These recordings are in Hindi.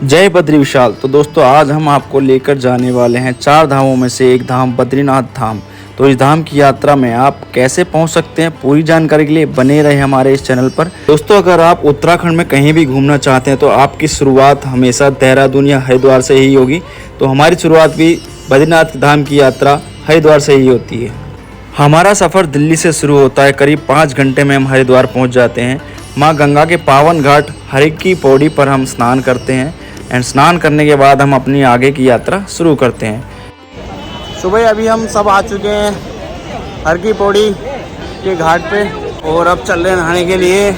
जय बद्री विशाल। तो दोस्तों आज हम आपको लेकर जाने वाले हैं 4 धामों में से एक धाम बद्रीनाथ धाम। तो इस धाम की यात्रा में आप कैसे पहुंच सकते हैं, पूरी जानकारी के लिए बने रहे हमारे इस चैनल पर। दोस्तों अगर आप उत्तराखंड में कहीं भी घूमना चाहते हैं तो आपकी शुरुआत हमेशा देहरादून या हरिद्वार से ही होगी। तो हमारी शुरुआत भी बद्रीनाथ धाम की यात्रा हरिद्वार से ही होती है। हमारा सफ़र दिल्ली से शुरू होता है। करीब 5 घंटे में हम हरिद्वार पहुँच जाते हैं। माँ गंगा के पावन घाट हर की पौड़ी पर हम स्नान करते हैं एंड स्नान करने के बाद हम अपनी आगे की यात्रा शुरू करते हैं। सुबह अभी हम सब आ चुके हैं हर की पौड़ी के घाट पे और अब चल रहे हैं नहाने के लिए।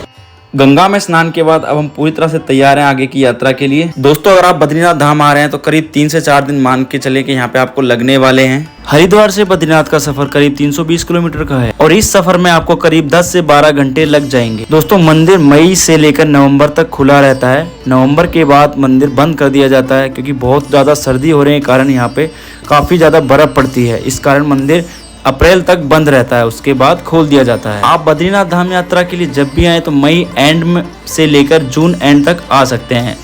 गंगा में स्नान के बाद अब हम पूरी तरह से तैयार हैं आगे की यात्रा के लिए। दोस्तों अगर आप बद्रीनाथ धाम आ रहे हैं तो करीब 3 से 4 दिन मान के चले कि यहाँ पे आपको लगने वाले हैं। हरिद्वार से बद्रीनाथ का सफर करीब 320 किलोमीटर का है और इस सफर में आपको करीब 10 से 12 घंटे लग जाएंगे। दोस्तों मंदिर मई से लेकर नवंबर तक खुला रहता है। नवंबर के बाद मंदिर बंद कर दिया जाता है क्योंकि बहुत ज्यादा सर्दी हो रहे के कारण यहाँ पे काफी ज्यादा बर्फ पड़ती है। इस कारण मंदिर अप्रैल तक बंद रहता है, उसके बाद खोल दिया जाता है। आप बद्रीनाथ धाम यात्रा के लिए जब भी आए तो मई एंड में से लेकर जून एंड तक आ सकते हैं।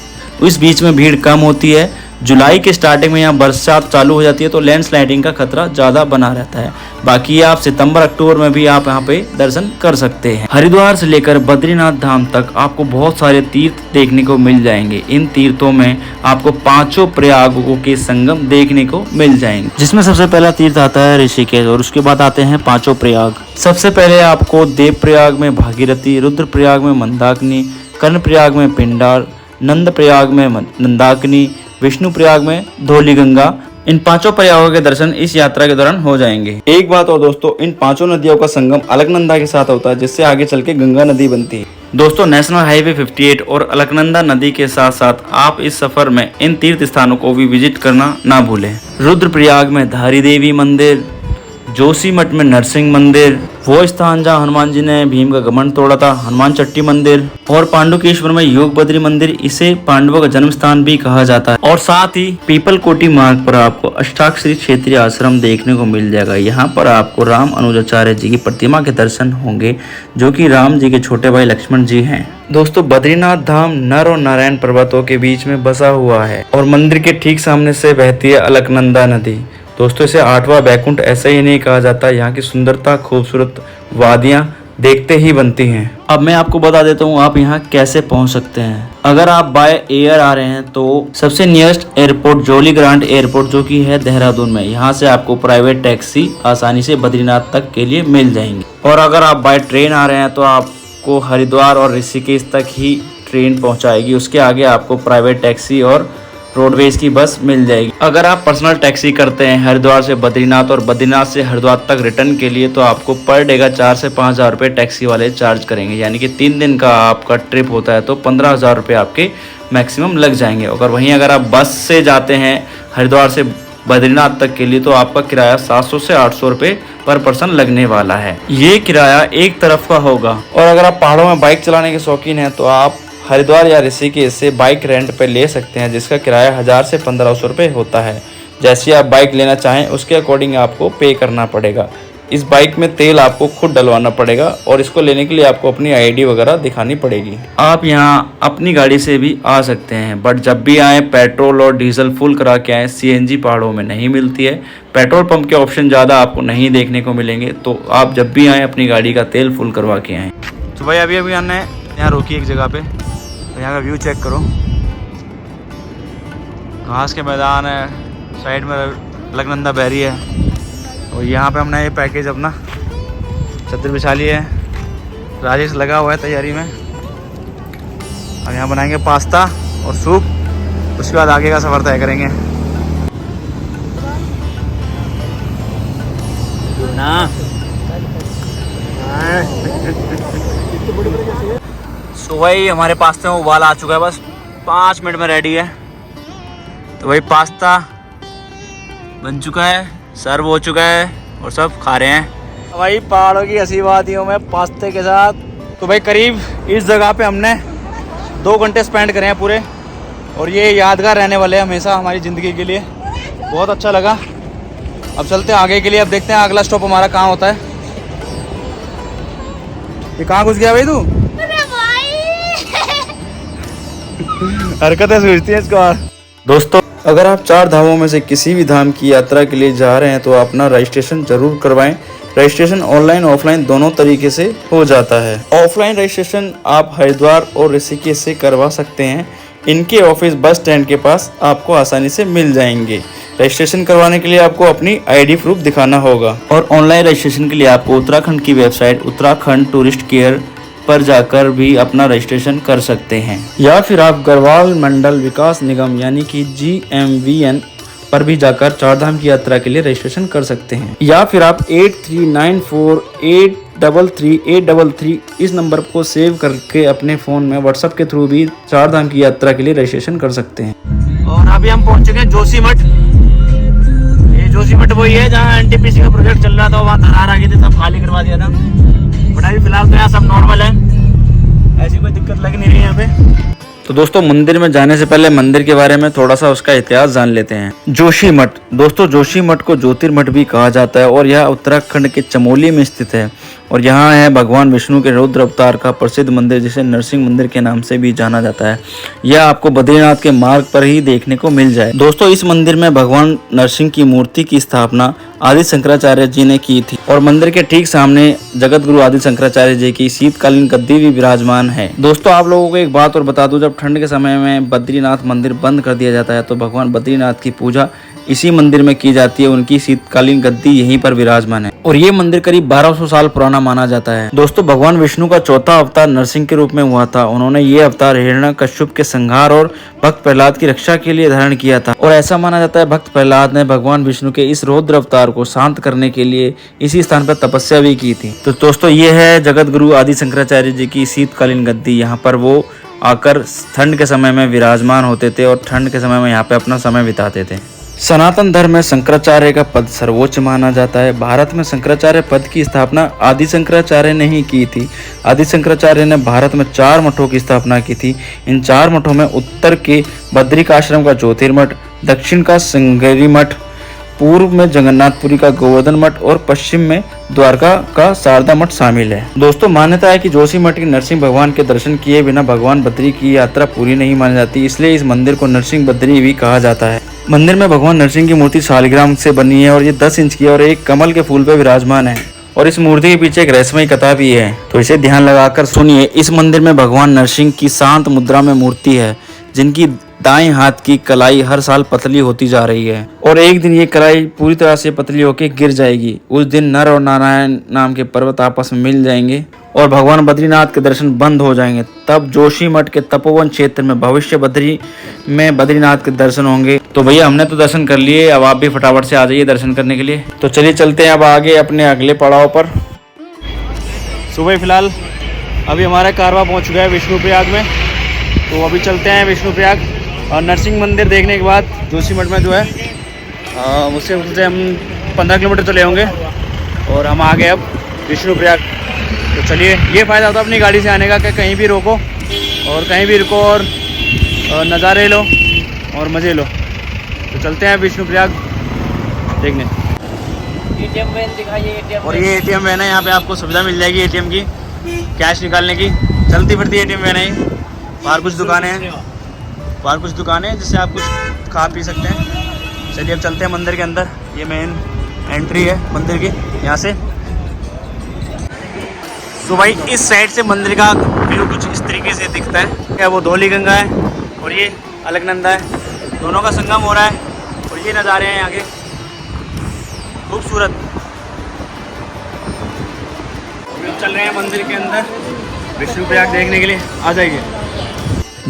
इस बीच में भीड़ कम होती है। जुलाई के स्टार्टिंग में यहाँ बरसात चालू हो जाती है तो लैंडस्लाइडिंग का खतरा ज़्यादा बना रहता है। बाकी आप सितंबर अक्टूबर में भी आप यहाँ पे दर्शन कर सकते हैं। हरिद्वार से लेकर बद्रीनाथ धाम तक आपको बहुत सारे तीर्थ देखने को मिल जाएंगे। इन तीर्थों में आपको 5 प्रयागों के संगम देखने को मिल जाएंगे, जिसमें सबसे पहला तीर्थ आता है ऋषिकेश और उसके बाद आते हैं 5 प्रयाग। सबसे पहले आपको देव प्रयाग में भागीरथी, रुद्र प्रयाग में मंदाकिनी, कर्ण प्रयाग में पिंडार, नंद प्रयाग में नंदाकिनी, विष्णु प्रयाग में धौली गंगा, इन 5 प्रयागों के दर्शन इस यात्रा के दौरान हो जाएंगे। एक बात और दोस्तों, इन 5 नदियों का संगम अलकनंदा के साथ होता है, जिससे आगे चल के गंगा नदी बनती है। दोस्तों नेशनल हाईवे 58 और अलकनंदा नदी के साथ साथ आप इस सफर में इन तीर्थ स्थानों को भी विजिट करना ना भूलें। रुद्रप्रयाग में धारी देवी मंदिर, जोशीमठ में नरसिंह मंदिर, वो स्थान जहाँ हनुमान जी ने भीम का घमंड तोड़ा था, हनुमान चट्टी मंदिर, और पांडुकेश्वर में योग बद्री मंदिर, इसे पांडवों का जन्म स्थान भी कहा जाता है। और साथ ही पीपल कोटी मार्ग पर आपको अष्टाक्षरी क्षेत्रीय आश्रम देखने को मिल जाएगा। यहाँ पर आपको राम अनुजाचार्य जी की प्रतिमा के दर्शन होंगे, जो कि राम जी के छोटे भाई लक्ष्मण जी हैं। दोस्तों बद्रीनाथ धाम नर और नारायण पर्वतों के बीच में बसा हुआ है और मंदिर के ठीक सामने से बहती है अलकनंदा नदी। दोस्तों इसे 8वां बैकुंठ ऐसे ही नहीं कहा जाता। यहाँ की सुंदरता, खूबसूरत वादियाँ देखते ही बनती हैं। अब मैं आपको बता देता हूँ आप यहाँ कैसे पहुँच सकते हैं। अगर आप बाय एयर आ रहे हैं तो सबसे nearest airport jolly grant airport, जो कि है देहरादून में, यहाँ से आपको प्राइवेट टैक्सी आसानी से बद्रीनाथ तक के लिए मिल जाएंगी। और अगर आप बाय ट्रेन आ रहे हैं तो आपको हरिद्वार और ऋषिकेश तक ही ट्रेन पहुँचाएगी। उसके आगे आपको प्राइवेट टैक्सी और रोडवेज की बस मिल जाएगी। अगर आप पर्सनल टैक्सी करते हैं हरिद्वार से बद्रीनाथ और बद्रीनाथ से हरिद्वार तक रिटर्न के लिए तो आपको पर डे का 4 से 5 हज़ार रुपये टैक्सी वाले चार्ज करेंगे। यानी कि 3 दिन का आपका ट्रिप होता है तो 15,000 रुपये आपके मैक्सिमम लग जाएंगे। अगर आप बस से जाते हैं हरिद्वार से बद्रीनाथ तक के लिए तो आपका किराया 700 से 800 रुपये पर पर्सन लगने वाला है। ये किराया एक तरफ का होगा। और अगर आप पहाड़ों में बाइक चलाने के शौकीन हैं तो आप हरिद्वार या ऋषिकेश से बाइक रेंट पे ले सकते हैं, जिसका किराया 1000 से 1500 रुपये होता है। जैसे आप बाइक लेना चाहें उसके अकॉर्डिंग आपको पे करना पड़ेगा। इस बाइक में तेल आपको खुद डलवाना पड़ेगा और इसको लेने के लिए आपको अपनी आईडी वगैरह दिखानी पड़ेगी। आप यहाँ अपनी गाड़ी से भी आ सकते हैं, बट जब भी आए पेट्रोल और डीजल फुल करा के आए। CNG पहाड़ों में नहीं मिलती है। पेट्रोल पंप के ऑप्शन ज़्यादा आपको नहीं देखने को मिलेंगे, तो आप जब भी आएँ अपनी गाड़ी का तेल फुल करवा के आएँ। तो भाई अभी आने यहाँ रोकी एक जगह पे, तो यहाँ का व्यू चेक करो। घास के मैदान है, साइड में अलकनंदा बहरी है और यहाँ पे हमने ये पैकेज अपना चद्दर बिछा ली है। राजेश लगा हुआ है तैयारी में। अब यहाँ बनाएंगे पास्ता और सूप, उसके बाद आगे का सफ़र तय करेंगे ना। तो भाई हमारे पास्ते में उबाल आ चुका है, बस 5 मिनट में रेडी है। तो भाई पास्ता बन चुका है, सर्व हो चुका है और सब खा रहे हैं भाई पहाड़ों की हंसी वादियों में पास्ते के साथ। तो भाई करीब इस जगह पे हमने 2 घंटे स्पेंड करे हैं पूरे और ये यादगार रहने वाले हैं हमेशा हमारी ज़िंदगी के लिए। बहुत अच्छा लगा। अब चलते हैं आगे के लिए। अब देखते हैं अगला स्टॉप हमारा कहाँ होता है। ये कहाँ घुस गया भाई तू? हरकतें सूझती हैं इसको। दोस्तों अगर आप 4 धामों में से किसी भी धाम की यात्रा के लिए जा रहे हैं तो अपना रजिस्ट्रेशन जरूर करवाएं। रजिस्ट्रेशन ऑनलाइन ऑफलाइन दोनों तरीके से हो जाता है। ऑफलाइन रजिस्ट्रेशन आप हरिद्वार और ऋषिकेश से करवा सकते हैं। इनके ऑफिस बस स्टैंड के पास आपको आसानी से मिल जाएंगे। रजिस्ट्रेशन करवाने के लिए आपको अपनी आईडी प्रूफ दिखाना होगा। और ऑनलाइन रजिस्ट्रेशन के लिए आपको उत्तराखंड की वेबसाइट उत्तराखंड टूरिस्ट केयर पर जाकर भी अपना रजिस्ट्रेशन कर सकते हैं, या फिर आप गढ़वाल मंडल विकास निगम यानी कि GMVN पर भी जाकर 4 धाम की यात्रा के लिए रजिस्ट्रेशन कर सकते हैं, या फिर आप 8394833833 इस नंबर को सेव करके अपने फ़ोन में व्हाट्सएप के थ्रू भी 4 धाम की यात्रा के लिए रजिस्ट्रेशन कर सकते हैं। और अभी हम पहुंच चुके हैं जोशीमठ। ये जोशीमठ वही है जहाँ NTPC का प्रोजेक्ट चल रहा था, वहाँ दरार आ गई थी, तब खाली करवा दिया था। बट अभी फिलहाल तो यहाँ सब नॉर्मल है, ऐसी कोई दिक्कत लग नहीं रही है यहाँ पे। तो दोस्तों मंदिर में जाने से पहले मंदिर के बारे में थोड़ा सा उसका इतिहास जान लेते हैं। जोशीमठ, दोस्तों जोशीमठ को ज्योतिर्मठ भी कहा जाता है और यह उत्तराखंड के चमोली में स्थित है। और यहाँ है भगवान विष्णु के रौद्र अवतार का प्रसिद्ध मंदिर, जिसे नरसिंह मंदिर के नाम से भी जाना जाता है। यह आपको बद्रीनाथ के मार्ग पर ही देखने को मिल जाए। दोस्तों इस मंदिर में भगवान नरसिंह की मूर्ति की स्थापना आदि शंकराचार्य जी ने की थी और मंदिर के ठीक सामने जगत गुरु आदि शंकराचार्य जी की शीतकालीन गद्दी भी विराजमान है। दोस्तों आप लोगों को एक बात और बता दूं, जब ठंड के समय में बद्रीनाथ मंदिर बंद कर दिया जाता है तो भगवान बद्रीनाथ की पूजा इसी मंदिर में की जाती है। उनकी शीतकालीन गद्दी यहीं पर विराजमान है और ये मंदिर करीब 1200 साल पुराना माना जाता है। दोस्तों भगवान विष्णु का चौथा अवतार नरसिंह के रूप में हुआ था। उन्होंने ये अवतार हिरण्यकश्यप के संहार और भक्त प्रहलाद की रक्षा के लिए धारण किया था और ऐसा माना जाता है भक्त प्रहलाद ने भगवान विष्णु के इस रौद्र अवतार को शांत करने के लिए इसी स्थान पर तपस्या भी की थी। तो दोस्तों ये है जगत गुरु आदि शंकराचार्य जी की शीतकालीन गद्दी। यहाँ पर वो आकर ठंड के समय में विराजमान होते थे और ठंड के समय में यहाँ पे अपना समय बिताते थे। सनातन धर्म में शंकराचार्य का पद सर्वोच्च माना जाता है। भारत में शंकराचार्य पद की स्थापना आदि शंकराचार्य ने ही की थी। आदि शंकराचार्य ने भारत में 4 मठों की स्थापना की थी। इन 4 मठों में उत्तर के बद्रिकाश्रम का ज्योतिर्मठ, दक्षिण का श्रृंगेरी मठ, पूर्व में जगन्नाथपुरी का गोवर्धन मठ और पश्चिम में द्वारका का शारदा मठ शामिल है। दोस्तों मान्यता है कि जोशीमठ के नरसिंह भगवान के दर्शन किए बिना भगवान बद्री की यात्रा पूरी नहीं मानी जाती, इसलिए इस मंदिर को नरसिंह बद्री भी कहा जाता है। मंदिर में भगवान नरसिंह की मूर्ति शालिग्राम से बनी है और ये 10 इंच की है और एक कमल के फूल पे विराजमान है और इस मूर्ति के पीछे एक रहस्यमयी कथा भी है, तो इसे ध्यान लगाकर सुनिए। इस मंदिर में भगवान नरसिंह की शांत मुद्रा में मूर्ति है, जिनकी दाएं हाथ की कलाई हर साल पतली होती जा रही है और एक दिन ये कलाई पूरी तरह से पतली होकर गिर जाएगी। उस दिन नर और नारायण नाम के पर्वत आपस में मिल जाएंगे और भगवान बद्रीनाथ के दर्शन बंद हो जाएंगे। तब जोशीमठ के तपोवन क्षेत्र में भविष्य बद्री में बद्रीनाथ के दर्शन होंगे। तो भैया हमने तो दर्शन कर लिए, अब आप भी फटाफट से आ जाइए दर्शन करने के लिए। तो चलिए चलते हैं अब आगे अपने अगले पड़ाव पर। सुबह फिलहाल अभी हमारा कारवा पहुंच चुका है विष्णुप्रयाग में, तो अभी चलते हैं विष्णुप्रयाग और नरसिंह मंदिर देखने के बाद जोशीमठ में जो है उससे हम 15 किलोमीटर चले होंगे और हम आ गए अब विष्णुप्रयाग। तो चलिए, ये फ़ायदा होता है अपनी गाड़ी से आने का कि कहीं भी रोको और कहीं भी रुको और नज़ारे लो और मज़े लो। तो चलते हैं विष्णुप्रयाग देखने। ATM वैन दिखाइए। और ये ATM वैन है, यहाँ पे आपको सुविधा मिल जाएगी ATM की, कैश निकालने की। चलती फिरती ATM वैन है। बाहर कुछ दुकानें हैं, जिससे आप कुछ खा पी सकते हैं। चलिए अब चलते हैं मंदिर के अंदर। ये मेन एंट्री है मंदिर की, यहाँ से। तो भाई इस साइड से मंदिर का व्यू कुछ इस तरीके से दिखता है। क्या वो धौली गंगा है और ये अलकनंदा है, दोनों का संगम हो रहा है और ये नज़ारे हैं यहाँ के खूबसूरत। चल रहे हैं मंदिर के अंदर विष्णुप्रयाग देखने के लिए, आ जाइए।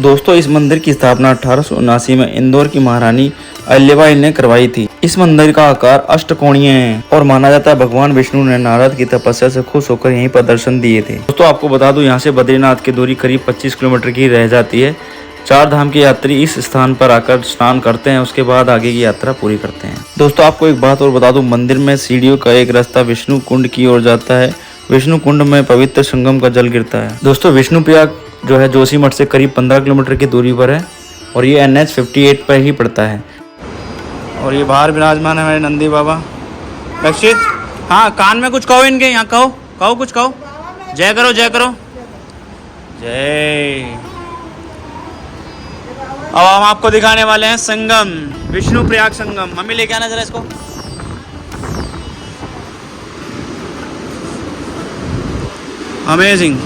दोस्तों इस मंदिर की स्थापना 1879 में इंदौर की महारानी अहिल्याबाई ने करवाई थी। इस मंदिर का आकार अष्टकोणीय है और माना जाता है भगवान विष्णु ने नारद की तपस्या से खुश होकर यहीं पर दर्शन दिए थे। दोस्तों आपको बता दूं, यहाँ से बद्रीनाथ की दूरी करीब 25 किलोमीटर की रह जाती है। 4 धाम के यात्री इस स्थान पर आकर स्नान करते हैं, उसके बाद आगे की यात्रा पूरी करते हैं। दोस्तों आपको एक बात और बता दूं, मंदिर में सीढ़ियों का एक रास्ता विष्णु कुंड की ओर जाता है। विष्णु कुंड में पवित्र संगम का जल गिरता है। दोस्तों विष्णुप्रयाग जो है जोशीमठ से करीब 15 किलोमीटर की दूरी पर है और ये NH 58 पर ही पड़ता है। और ये बाहर विराजमान है हमारे नंदी बाबा। रक्षित, हाँ कान में कुछ कहो इनके, यहाँ कहो कुछ कहो। जय करो, जय करो, जय। अब हम आपको दिखाने वाले हैं संगम, विष्णु प्रयाग संगम। मम्मी लेके आना जरा इसको। अमेजिंग।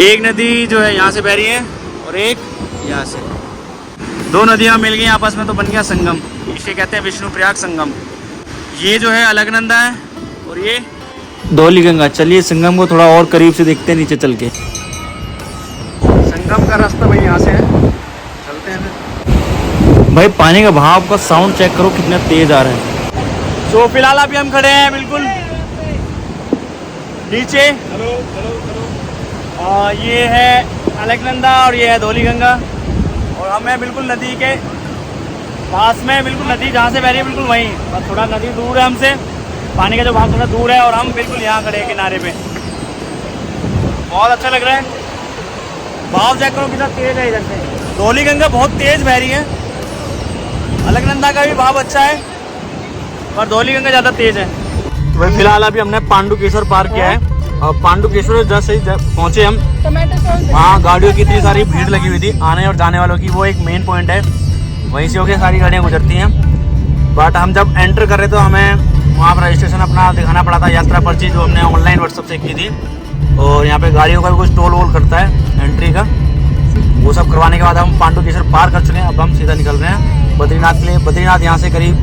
एक नदी जो है यहाँ से बह रही है और एक यहाँ से, दो नदियाँ मिल गई आपस में तो बन गया संगम। इसे कहते हैं विष्णु प्रयाग संगम। ये जो है अलकनंदा है और ये धौली गंगा। चलिए संगम को थोड़ा और करीब से देखते हैं नीचे चल के। संगम का रास्ता भाई यहाँ से है, चलते हैं फिर। भाई पानी का बहाव का साउंड चेक करो कितना तेज आ रहा है। तो फिलहाल अभी हम खड़े हैं बिल्कुल नीचे। ये है अलकनंदा और ये है धौली गंगा और हम हैं बिल्कुल नदी के पास में। बिल्कुल नदी जहाँ से बह रही है बिल्कुल वहीं, बस थोड़ा नदी दूर है हमसे, पानी का जो भाव थोड़ा दूर है और हम बिल्कुल यहाँ खड़े हैं किनारे पे। बहुत अच्छा लग रहा है। भाव चेक करो कितना तेज है इधर से। धौली गंगा बहुत तेज बह रही है, अलकनंदा का भी भाव अच्छा है और धौली गंगा ज़्यादा तेज है। तो भाई फिलहाल अभी हमने पांडुकेश्वर पार किया है और पांडुकेश्वर जैसे ही पहुँचे हम, वहाँ गाड़ियों की इतनी सारी भीड़ लगी हुई थी आने और जाने वालों की। वो एक मेन पॉइंट है, वहीं से होकर सारी गाड़ियाँ गुजरती हैं। बट हम जब एंटर कर रहे तो हमें वहाँ पर रजिस्ट्रेशन अपना दिखाना पड़ा था, यात्रा पर्ची जो हमने ऑनलाइन व्हाट्सएप से की थी। और यहाँ पे गाड़ियों का भी कुछ टोल वोल करता है एंट्री का, वो सब करवाने के बाद हम पांडुकेश्वर पार कर चुके हैं। अब हम सीधा निकल रहे हैं बद्रीनाथ के लिए। बद्रीनाथ यहाँ से करीब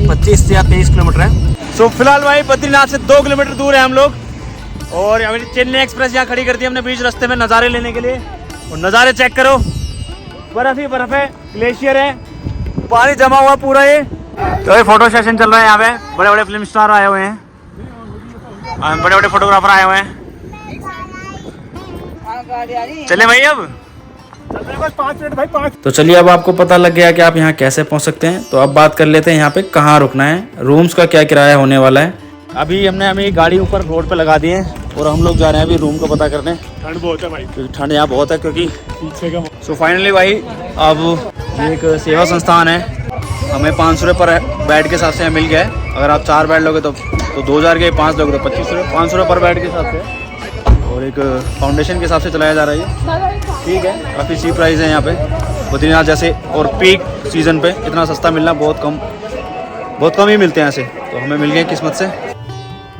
25 या 23 किलोमीटर है। सो फिलहाल भाई बद्रीनाथ से 2 किलोमीटर दूर है हम लोग और अभी चेन्नई एक्सप्रेस यहाँ खड़ी कर दी हमने बीच रास्ते में नज़ारे लेने के लिए। और नज़ारे चेक करो, बर्फ़ ही बर्फ़ है, ग्लेशियर है, पानी जमा हुआ पूरा। ये तो ये फोटो सेशन चल रहा है यहाँ पे। बड़े बड़े फिल्म स्टार आए हुए हैं, बड़े बड़े फोटोग्राफर आए हुए हैं। चले भाई अब बस 5 मिनट भाई 5। तो चलिए अब आपको पता लग गया कि आप यहाँ कैसे पहुँच सकते हैं। तो अब बात कर लेते हैं यहाँ पे कहाँ रुकना है, रूम्स का क्या किराया होने वाला है। अभी हमने हमें गाड़ी ऊपर रोड पे लगा दी है और हम लोग जा रहे हैं अभी रूम का पता करने। ठंड बहुत है भाई, क्योंकि ठंड यहाँ बहुत है क्योंकि पीछे का। सो फाइनली भाई अब ये एक सेवा संस्थान है, हमें 500 रुपये पर बेड के हिसाब से मिल गया है। अगर आप 4 बेड लोगे तो 2000 के, 5 लोगे तो 2500, 500 रुपये पर बेड के हिसाब से और एक फाउंडेशन के हिसाब से चलाया जा रहा है ये। ठीक है, काफ़ी चीप प्राइस है यहाँ पे बद्रीनाथ जैसे। और पीक सीज़न पे इतना सस्ता मिलना बहुत कम ही मिलते हैं ऐसे, तो हमें मिल गए किस्मत से।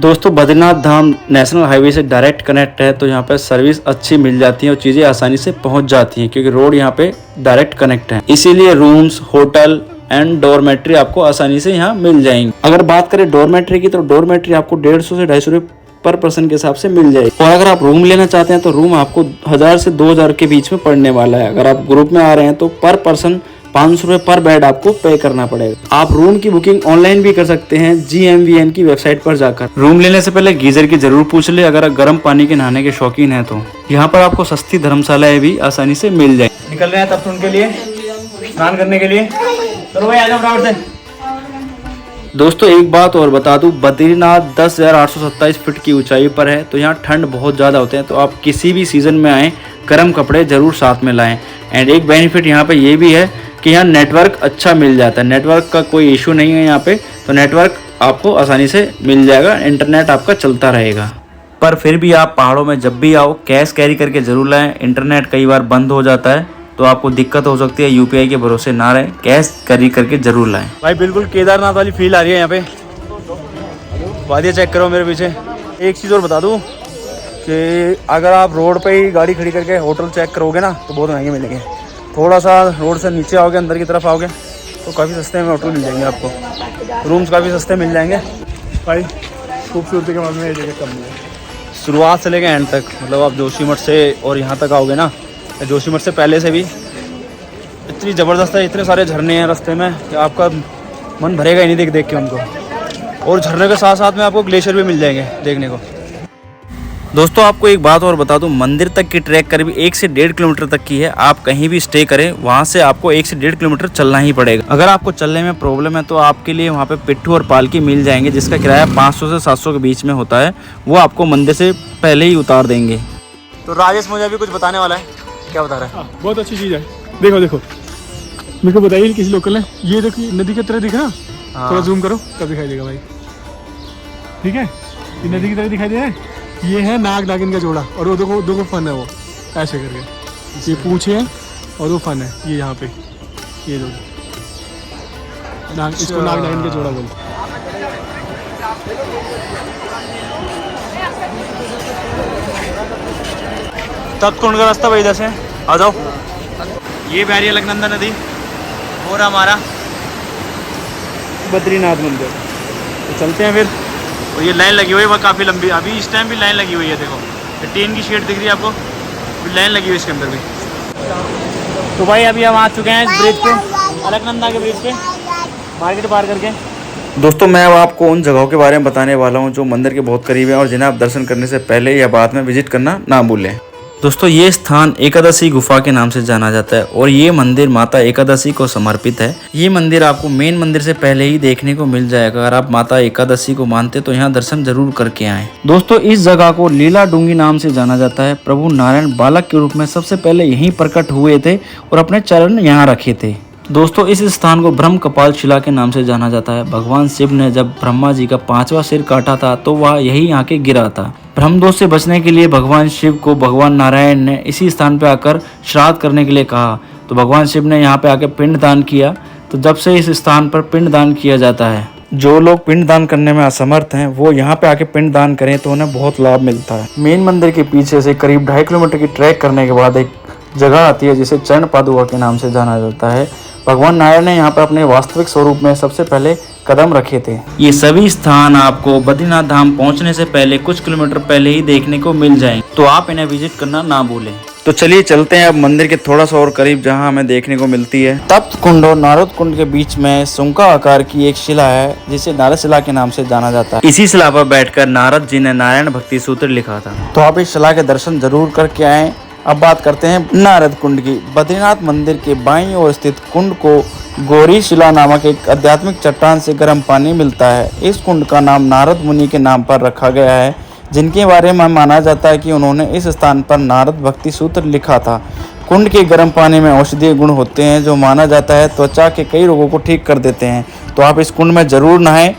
दोस्तों बद्रीनाथ धाम नेशनल हाईवे से डायरेक्ट कनेक्ट है, तो यहाँ पे सर्विस अच्छी मिल जाती है और चीज़ें आसानी से पहुँच जाती हैं क्योंकि रोड यहाँ पे डायरेक्ट कनेक्ट है। इसीलिए रूम्स, होटल एंड डॉर्मेट्री आपको आसानी से यहाँ मिल जाएंगे। अगर बात करें डॉर्मेट्री की तो डॉर्मेट्री आपको 150 से 250 रुपये पर पर्सन के हिसाब से मिल जाएगी। और अगर आप रूम लेना चाहते हैं तो रूम आपको 1000 से 2000 के बीच में पड़ने वाला है। अगर आप ग्रुप में आ रहे हैं तो पर पर्सन 500 रुपये पर बेड आपको पे करना पड़ेगा। आप रूम की बुकिंग ऑनलाइन भी कर सकते हैं GMVN की वेबसाइट पर जाकर। रूम लेने से पहले गीजर की जरूर पूछ ले अगर गर्म पानी के नहाने के शौकीन है तो। यहाँ पर आपको सस्ती धर्मशालाएं भी आसानी से मिल जाए। निकल रहे हैं तब उनके लिए स्नान करने के लिए। चलो भाई आ जाओ फटाफट से। दोस्तों एक बात और बता दूं, बद्रीनाथ 10,827 फीट की ऊंचाई पर है, तो यहाँ ठंड बहुत ज़्यादा होते हैं। तो आप किसी भी सीज़न में आएँ गर्म कपड़े ज़रूर साथ में लाएं। एंड एक बेनिफिट यहाँ पे ये भी है कि यहाँ नेटवर्क अच्छा मिल जाता है, नेटवर्क का कोई इशू नहीं है यहाँ पे। तो नेटवर्क आपको आसानी से मिल जाएगा, इंटरनेट आपका चलता रहेगा। पर फिर भी आप पहाड़ों में जब भी आओ कैश कैरी करके ज़रूर लाएँ। इंटरनेट कई बार बंद हो जाता है तो आपको दिक्कत हो सकती है, UPI के भरोसे ना रहे, कैश कैरी करके जरूर लाएं। भाई बिल्कुल केदारनाथ वाली फील आ रही है यहाँ पे। वादियाँ चेक करो मेरे पीछे। एक चीज़ और बता दूँ कि अगर आप रोड पे ही गाड़ी खड़ी करके होटल चेक करोगे ना तो बहुत महंगे मिलेंगे। थोड़ा सा रोड से नीचे आओगे, अंदर की तरफ आओगे तो काफ़ी सस्ते में होटल मिल जाएंगे आपको, रूम्स काफ़ी सस्ते मिल जाएंगे। भाई खूबसूरती के मामले में ये जगह कम है। शुरुआत से लेकर एंड तक, मतलब आप जोशीमठ से और यहाँ तक आओगे ना, जोशीमठ से पहले से भी इतनी ज़बरदस्त है, इतने सारे झरने हैं रास्ते में कि आपका मन भरेगा ही नहीं देख के उनको। और झरने के साथ साथ में आपको ग्लेशियर भी मिल जाएंगे देखने को। दोस्तों आपको एक बात और बता दूं, मंदिर तक की ट्रैक करीब 1 से 1.5 किलोमीटर तक की है। आप कहीं भी स्टे करें वहां से आपको 1 से 1.5 किलोमीटर चलना ही पड़ेगा। अगर आपको चलने में प्रॉब्लम है तो आपके लिए वहां पे पिट्ठू और पालकी मिल जाएंगे, जिसका किराया 500 से 700 के बीच में होता है। वो आपको मंदिर से पहले ही उतार देंगे। तो राजेश मुझे अभी कुछ बताने वाला है, क्या बता रहा है? बहुत अच्छी चीज़ है। देखो देखो, मेरे को बताइए किसी लोकल ने, ये देखिए नदी की तरह दिख रहा, थोड़ा जूम करो तब दिखाई देगा भाई। ठीक है, ये नदी की तरह दिखाई दे रहा है। ये है नाग नागिन का जोड़ा और वो देखो फन है वो ऐसे करके, ये पूछे हैं और वो फन है ये यहाँ पे, ये दो इसको नाग नागिन का जोड़ा बोलते हैं। तप्तकुंड का रास्ता भाई इधर से आ जाओ। ये बह रही है अलकनंदा नदी और हमारा बद्रीनाथ मंदिर। तो चलते हैं फिर। और ये लाइन लगी हुई है वह काफ़ी लंबी, अभी इस टाइम भी लाइन लगी हुई है। देखो ये टीन की शेड दिख रही है आपको, फिर लाइन लगी हुई है इसके अंदर भी। तो भाई अभी हम आ चुके हैं इस ब्रिज पे, अलकनंदा के ब्रिज पे, मार्केट पार करके। दोस्तों मैं अब आपको उन जगहों के बारे में बताने वाला हूं जो मंदिर के बहुत करीब है और जिन्हें आप दर्शन करने से पहले या बाद में विजिट करना ना भूलें। दोस्तों ये स्थान एकादशी गुफा के नाम से जाना जाता है और ये मंदिर माता एकादशी को समर्पित है। ये मंदिर आपको मेन मंदिर से पहले ही देखने को मिल जाएगा। अगर आप माता एकादशी को मानते तो यहाँ दर्शन जरूर करके आएं। दोस्तों इस जगह को लीला डूंगी नाम से जाना जाता है। प्रभु नारायण बालक के रूप में सबसे पहले यहीं प्रकट हुए थे और अपने चरण यहाँ रखे थे। दोस्तों इस स्थान को ब्रह्म कपाल शिला के नाम से जाना जाता है। भगवान शिव ने जब ब्रह्मा जी का 5वां सिर काटा था तो वह यही आके गिरा था। ब्रह्मदोष से बचने के लिए भगवान शिव को भगवान नारायण ने इसी स्थान पर आकर श्राद्ध करने के लिए कहा, तो भगवान शिव ने यहाँ पे आके पिंड दान किया। तो जब से इस स्थान पर पिंड दान किया जाता है। जो लोग पिंड दान करने में असमर्थ हैं वो यहाँ पे आके पिंड दान करें तो उन्हें बहुत लाभ मिलता है। मेन मंदिर के पीछे से करीब 2.5 किलोमीटर की ट्रैक करने के बाद एक जगह आती है जिसे चरण पादुका के नाम से जाना जाता है। भगवान नारायण ने यहाँ पर अपने वास्तविक स्वरूप में सबसे पहले कदम रखे थे। ये सभी स्थान आपको बद्रीनाथ धाम पहुँचने से पहले कुछ किलोमीटर पहले ही देखने को मिल जाएंगे, तो आप इन्हें विजिट करना ना भूलें। तो चलिए चलते हैं अब मंदिर के थोड़ा सा और करीब, जहाँ हमें देखने को मिलती है तप्त कुंड और नारद कुंड के बीच में सुंका आकार की एक शिला है जिसे नारद शिला के नाम से जाना जाता है। इसी शिला पर बैठकर नारद जी ने नारायण भक्ति सूत्र लिखा था। तो आप इस शिला के दर्शन जरूर करके आए। अब बात करते हैं नारद कुंड की। बद्रीनाथ मंदिर के बाईं ओर स्थित कुंड को गौरी शिला नामक एक आध्यात्मिक चट्टान से गर्म पानी मिलता है। इस कुंड का नाम नारद मुनि के नाम पर रखा गया है, जिनके बारे में माना जाता है कि उन्होंने इस स्थान पर नारद भक्ति सूत्र लिखा था। कुंड के गर्म पानी में औषधीय गुण होते हैं जो माना जाता है त्वचा के कई रोगों को ठीक कर देते हैं। तो आप इस कुंड में जरूर नहाएं।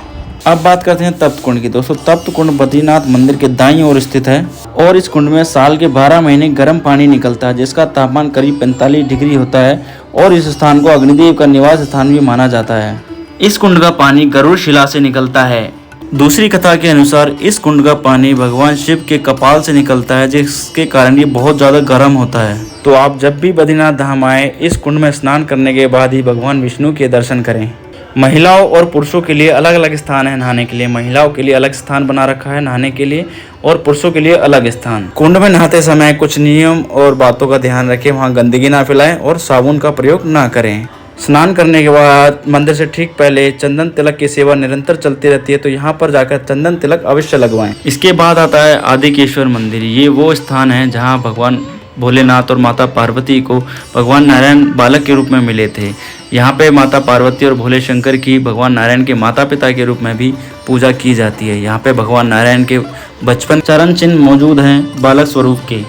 अब बात करते हैं तप्त कुंड की। दोस्तों तप्त कुंड बद्रीनाथ मंदिर के दाईं ओर स्थित है और इस कुंड में साल के 12 महीने गर्म पानी निकलता है जिसका तापमान करीब 45 डिग्री होता है और इस स्थान को अग्निदेव का निवास स्थान भी माना जाता है। इस कुंड का पानी गरुड़ शिला से निकलता है। दूसरी कथा के अनुसार इस कुंड का पानी भगवान शिव के कपाल से निकलता है जिसके कारण ये बहुत ज्यादा गर्म होता है। तो आप जब भी बद्रीनाथ धाम आए इस कुंड में स्नान करने के बाद ही भगवान विष्णु के दर्शन करें। महिलाओं और पुरुषों के लिए अलग अलग स्थान है नहाने के लिए। महिलाओं के लिए अलग स्थान बना रखा है नहाने के लिए और पुरुषों के लिए अलग स्थान। कुंड में नहाते समय कुछ नियम और बातों का ध्यान रखें। वहां गंदगी ना फैलाएं और साबुन का प्रयोग ना करें। स्नान करने के बाद मंदिर से ठीक पहले चंदन तिलक की सेवा निरंतर चलती रहती है, तो यहाँ पर जाकर चंदन तिलक अवश्य लगवाएं। इसके बाद आता है आदिकेश्वर मंदिर। ये वो स्थान है जहाँ भगवान भोलेनाथ और माता पार्वती को भगवान नारायण बालक के रूप में मिले थे। यहाँ पे माता पार्वती और भोले शंकर की भगवान नारायण के माता पिता के रूप में भी पूजा की जाती है। यहाँ पे भगवान नारायण के बचपन चरण चिन्ह मौजूद हैं बालक स्वरूप के।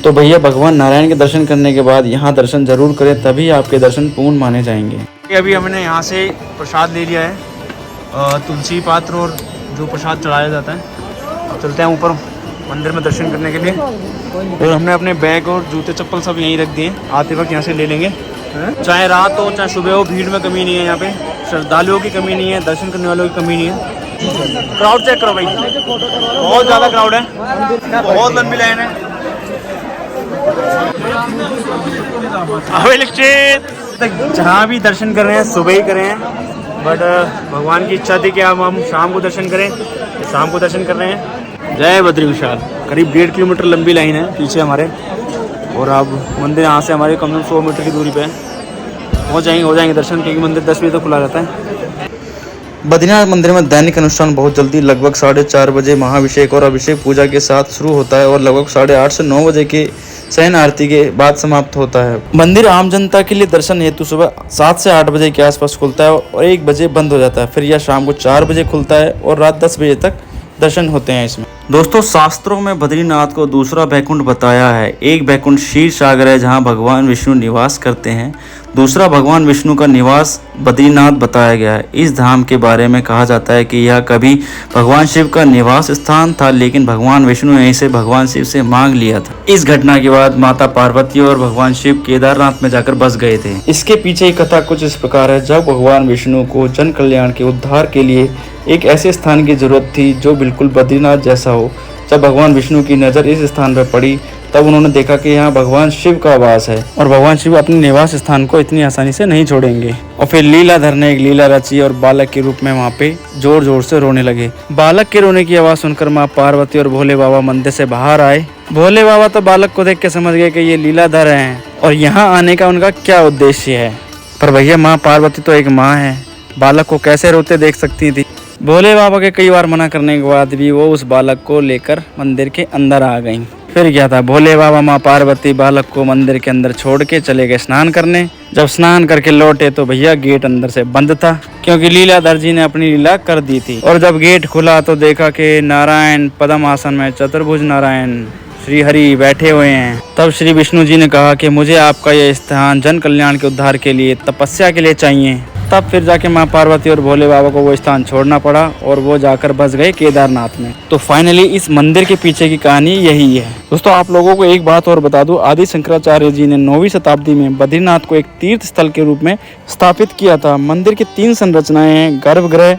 तो भैया भगवान नारायण के दर्शन करने के बाद यहाँ दर्शन जरूर करें, तभी आपके दर्शन पूर्ण माने जाएंगे। अभी हमने यहाँ से प्रसाद ले लिया है, तुलसी पात्र और जो प्रसाद चढ़ाया जाता है। अब चलते हैं ऊपर मंदिर में दर्शन करने के लिए। और हमने अपने बैग और जूते चप्पल सब यहीं रख दिए, आते वक्त यहाँ से ले लेंगे। चाहे रात हो चाहे सुबह हो, भीड़ में कमी नहीं है। यहाँ पे श्रद्धालुओं की कमी नहीं है, दर्शन करने वालों की कमी नहीं है। क्राउड चेक करो भाई, बहुत ज़्यादा क्राउड है, बहुत लंबी लाइन है। जहाँ भी दर्शन कर रहे हैं सुबह ही करें हैं, बट भगवान की इच्छा थी कि हम शाम को दर्शन करें, शाम को दर्शन कर रहे हैं। जय बद्री विशाल। करीब 1.5 किलोमीटर लंबी लाइन है पीछे हमारे, और अब मंदिर यहाँ से हमारे कम से कम 100 मीटर की दूरी पे है। हो जाएंगे दर्शन, क्योंकि मंदिर 10 बजे तक खुला रहता है। बद्रीनाथ मंदिर में दैनिक अनुष्ठान बहुत जल्दी लगभग 4:30 बजे महाअभिषेक और अभिषेक पूजा के साथ शुरू होता है और लगभग 8:30 से 9 बजे के शयन आरती के बाद समाप्त होता है। मंदिर आम जनता के लिए दर्शन हेतु सुबह 7 से 8 बजे के आसपास खुलता है और 1 बजे बंद हो जाता है। फिर यह शाम को 4 बजे खुलता है और रात 10 बजे तक दर्शन होते हैं इसमें। दोस्तों शास्त्रों में बद्रीनाथ को दूसरा बैकुंठ बताया है। एक बैकुंठ क्षीर सागर है जहाँ भगवान विष्णु निवास करते हैं, दूसरा भगवान विष्णु का निवास बद्रीनाथ बताया गया है। इस धाम के बारे में कहा जाता है कि यह कभी भगवान शिव का निवास स्थान था, लेकिन भगवान विष्णु ने इसे भगवान शिव से मांग लिया था। इस घटना के बाद माता पार्वती और भगवान शिव केदारनाथ में जाकर बस गए थे। इसके पीछे की कथा कुछ इस प्रकार है। जब भगवान विष्णु को जन कल्याण के उद्धार के लिए एक ऐसे स्थान की जरूरत थी जो बिल्कुल बद्रीनाथ जैसा हो। जब भगवान विष्णु की नज़र इस स्थान पर पड़ी तब उन्होंने देखा कि यहाँ भगवान शिव का वास है और भगवान शिव अपने निवास स्थान को इतनी आसानी से नहीं छोड़ेंगे। और फिर लीलाधर ने एक लीला रची और बालक के रूप में वहाँ पे जोर जोर से रोने लगे। बालक के रोने की आवाज़ सुनकर माँ पार्वती और भोले बाबा मंदिर से बाहर आए। भोले बाबा तो बालक को देख के समझ गए कि ये लीलाधर हैं और यहाँ आने का उनका क्या उद्देश्य है। पर भैया माँ पार्वती तो एक माँ है, बालक को कैसे रोते देख सकती थी। भोले बाबा के कई बार मना करने के बाद भी वो उस बालक को लेकर मंदिर के अंदर आ गईं। फिर क्या था, भोले बाबा माँ पार्वती बालक को मंदिर के अंदर छोड़ के चले गए स्नान करने। जब स्नान करके लौटे तो भैया गेट अंदर से बंद था, क्योंकि लीलाधर जी ने अपनी लीला कर दी थी। और जब गेट खुला तो देखा कि नारायण पद्म आसन में चतुर्भुज नारायण श्री हरि बैठे हुए हैं। तब श्री विष्णु जी ने कहा कि मुझे आपका यह स्थान जन कल्याण के उद्धार के लिए, तपस्या के लिए चाहिए। तब फिर जाके माँ पार्वती और भोले बाबा को वो स्थान छोड़ना पड़ा और वो जाकर बस गए केदारनाथ में। तो फाइनली इस मंदिर के पीछे की कहानी यही है। दोस्तों आप लोगों को एक बात और बता दूं, आदि शंकराचार्य जी ने 9वीं शताब्दी में बद्रीनाथ को एक तीर्थ स्थल के रूप में स्थापित किया था। मंदिर की 3 संरचनाएं हैं, गर्भगृह,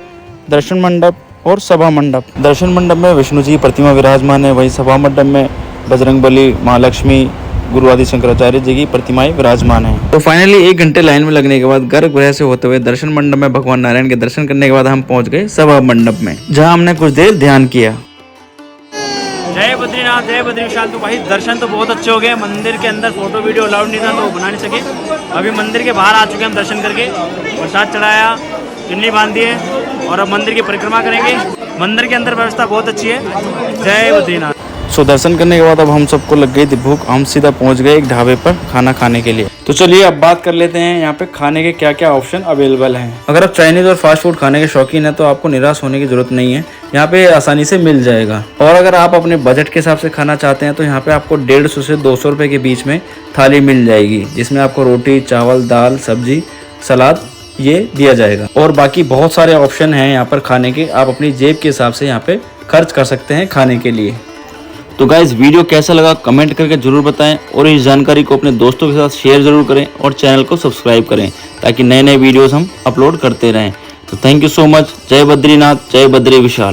दर्शन मंडप और सभा मंडप। दर्शन मंडप में विष्णु जी प्रतिमा विराजमान है, वहीं सभा मंडप में बजरंगबली, माँ लक्ष्मी, गुरु आदि शंकराचार्य जी की प्रतिमाएं विराजमान हैं। तो फाइनली 1 घंटे लाइन में लगने के बाद गर्भगृह से होते हुए दर्शन मंडप में भगवान नारायण के दर्शन करने के बाद हम पहुंच गए सभा मंडप में, जहां हमने कुछ देर ध्यान किया। जय बद्रीनाथ, जय बद्री विशाल। तो भाई दर्शन तो बहुत अच्छे हो गए। मंदिर के अंदर फोटो वीडियो अलाउड नहीं था तो बना नहीं सके। अभी मंदिर के बाहर आ चुके हम दर्शन करके, प्रसाद चढ़ाया, चुन्नी बांध दिए और अब मंदिर की परिक्रमा करेंगे। मंदिर के अंदर व्यवस्था बहुत अच्छी है। जय बद्रीनाथ। दर्शन करने के बाद अब हम सबको लग गई थी भूख। हम सीधा पहुंच गए एक ढाबे पर खाना खाने के लिए। तो चलिए अब बात कर लेते हैं यहाँ पे खाने के क्या क्या ऑप्शन अवेलेबल हैं। अगर आप चाइनीज और फास्ट फूड खाने के शौकीन हैं तो आपको निराश होने की जरूरत नहीं है, यहाँ पे आसानी से मिल जाएगा। और अगर आप अपने बजट के हिसाब से खाना चाहते हैं तो यहाँ पे आपको 150 से 200 रुपये के बीच में थाली मिल जाएगी, जिसमें आपको रोटी, चावल, दाल, सब्जी, सलाद ये दिया जाएगा। और बाकी बहुत सारे ऑप्शन हैं यहाँ पर खाने के, आप अपनी जेब के हिसाब से यहाँ पे खर्च कर सकते हैं खाने के लिए। तो गाइस वीडियो कैसा लगा कमेंट करके जरूर बताएं और इस जानकारी को अपने दोस्तों के साथ शेयर जरूर करें और चैनल को सब्सक्राइब करें ताकि नए नए वीडियोस हम अपलोड करते रहें। तो थैंक यू सो मच। जय बद्रीनाथ, जय बद्री विशाल।